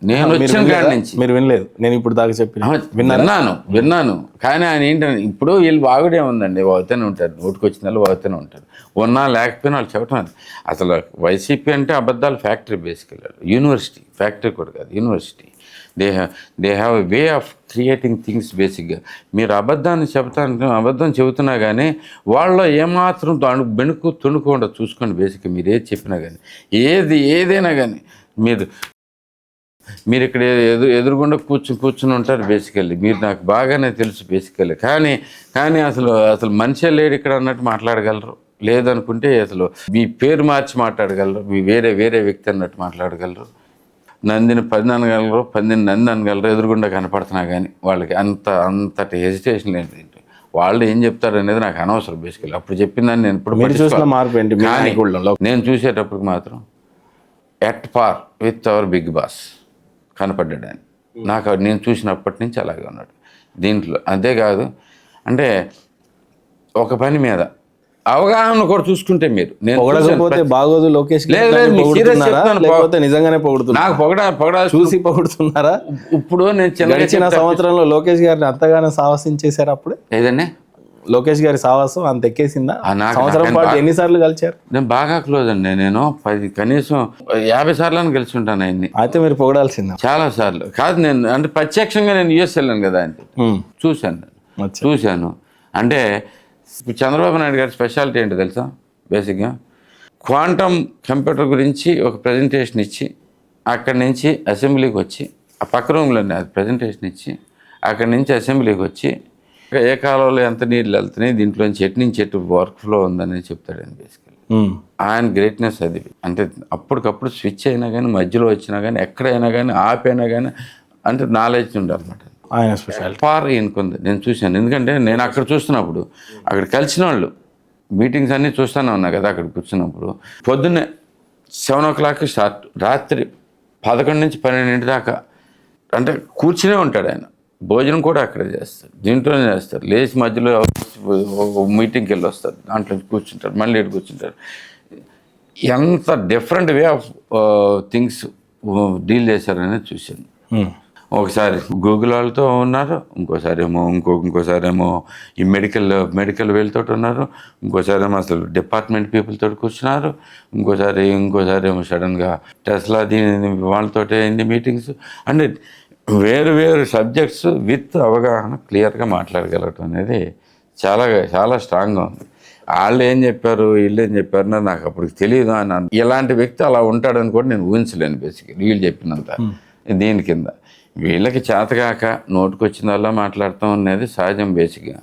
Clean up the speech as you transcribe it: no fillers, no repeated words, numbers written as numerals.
నేను వచ్చిన కాడి నుంచి. మీరు వినలేదు, నేను ఇప్పుడు దాకా చెప్పిన విన్నాను. కానీ ఆయన ఏంటంటే ఇప్పుడు వీళ్ళు బాగుడే ఉందండి, వాగుతూనే ఉంటారు, నోటికొచ్చిన వాళ్ళు వాగుతూనే ఉంటారు, ఉన్నా లేకపోయినా వాళ్ళు చెప్పడం. అసలు వైసీపీ అంటే అబద్ధాలు ఫ్యాక్టరీ బేసికల్, యూనివర్సిటీ, ఫ్యాక్టరీ కూడా కాదు, university. They have a way of creating things బేసిక్గా. మీరు అబద్ధం చెబుతున్నా కానీ వాళ్ళలో ఏమాత్రం బెణుకు తుణుకుండా చూసుకోండి. బేసిక్గా మీరు ఏది చెప్పినా కానీ, ఏదైనా కానీ మీరు ఇక్కడ ఎదురుగుండా కూర్చుని ఉంటారు బేసికల్లీ. మీరు నాకు బాగానే తెలుసు బేసికల్లీ. కానీ అసలు మనిషే లేడు ఇక్కడ అన్నట్టు మాట్లాడగలరు. లేదనుకుంటే అసలు మీ పేరు మార్చి మాట్లాడగలరు, మీ వేరే వ్యక్తి అన్నట్టు మాట్లాడగలరు. నందిని 10 అనగలరు, 10 నంది అనగలరు, ఎదురుగుండా కనపడుతున్నా కానీ వాళ్ళకి అంతటి హెజిటేషన్ లేదు. వాళ్ళు ఏం చెప్తారు అనేది నాకు అనవసరం బేసికల్లీ. అప్పుడు చెప్పిందని నేను ఇప్పుడు మార్పు ఏంటి? నేను చూసేటప్పటికి మాత్రం at par with our big boss కనపడ్డాడు ఆయన. నేను చూసినప్పటి నుంచి అలాగే ఉన్నాడు దీంట్లో. అంతేకాదు అంటే ఒక పని మీద అవగాహన కూడా చూసుకుంటే మీరు, నేను బాగోదు లోకేష్, నిజంగానే పొగుడుతున్నారు, నాకు పొగడా చూసి పొగుడుతున్నారా? ఇప్పుడు నేను గడిచిన సంవత్సరంలో లోకేష్ గారిని అంతగానో సాహసం చేశారు. అప్పుడే ఏదన్నా లోకేష్ గారి సాహసం అంత ఎక్కేసిందా? సంవత్సరం పాటు ఎన్నిసార్లు కలిచారు? నేను బాగా క్లోజ్ అండి. నేను కనీసం 50 సార్లు కలిసి ఉంటాను ఆయన్ని. అయితే మీరు పొగడాల్సిందా? చాలా సార్లు కాదు, నేను అంటే ప్రత్యక్షంగా నేను యూఎస్ వెళ్ళాను కదా, ఆయన చూశాను. అంటే చంద్రబాబు నాయుడు గారి స్పెషాలిటీ ఏంటో తెలుసా? బేసిక్గా క్వాంటమ్ కంప్యూటర్ గురించి ఒక ప్రజెంటేషన్ ఇచ్చి, అక్కడి నుంచి అసెంబ్లీకి వచ్చి, ఆ పక్క రూమ్లోనే అది ప్రజెంటేషన్ ఇచ్చి, అక్కడి నుంచి అసెంబ్లీకి వచ్చి ఏ కాలంలో ఎంత నీళ్ళు వెళ్తున్నాయి, దీంట్లోంచి ఎటు వర్క్ ఫ్లో ఉందని చెప్తాడండి బేసికలీ. ఆయన గ్రేట్నెస్ అది. అంటే అప్పటికప్పుడు స్విచ్ అయినా కానీ, మధ్యలో వచ్చినా కానీ, ఎక్కడైనా కానీ, ఆపైనా కానీ, అంటే నాలెడ్జ్ ఉండాలన్నమాట. ఆయన స్పెషాలిటీ పార్ ఈయనకుంది. నేను చూశాను. ఎందుకంటే నేను అక్కడ చూస్తున్నప్పుడు, అక్కడ కలిసిన వాళ్ళు మీటింగ్స్ అన్నీ చూస్తూనే ఉన్నా కదా. అక్కడ కూర్చున్నప్పుడు పొద్దున్నే 7 o'clock స్టార్ట్, రాత్రి 11 నుంచి 12 దాకా అంటే కూర్చునే ఉంటాడు ఆయన. భోజనం కూడా అక్కడే చేస్తారు, దీంట్లోనే చేస్తారు. లేచి మధ్యలో మీటింగ్కి వెళ్ళి వస్తారు, దాంట్లో కూర్చుంటారు, మళ్ళీ ఇటు కూర్చుంటారు. ఎంత different way of things deal చేశారనేది చూశాను. ఒకసారి గూగుల్ వాళ్ళతో ఉన్నారు, ఇంకోసారి ఏమో ఈ మెడికల్ వీళ్ళతో ఉన్నారు, ఇంకోసారి ఏమో అసలు డిపార్ట్మెంట్ పీపుల్తో కూర్చున్నారు, ఇంకోసారి ఏమో సడన్గా టెస్లా వాళ్ళతో అయింది మీటింగ్స్. అంటే వేరు సబ్జెక్ట్స్ విత్ అవగాహన క్లియర్గా మాట్లాడగలగటం అనేది చాలా చాలా స్ట్రాంగ్గా ఉంది. వాళ్ళు ఏం చెప్పారు, వీళ్ళు ఏం చెప్పారు నాకు అప్పుడు తెలియదు అని. ఇలాంటి వ్యక్తి అలా ఉంటాడని కూడా నేను ఊహించలేను బేసిక్గా. వీళ్ళు చెప్పినంత దీని కింద వీళ్ళకి చేతగాక నోటుకొచ్చిన వల్ల మాట్లాడతాం అనేది సహజం బేసిక్గా.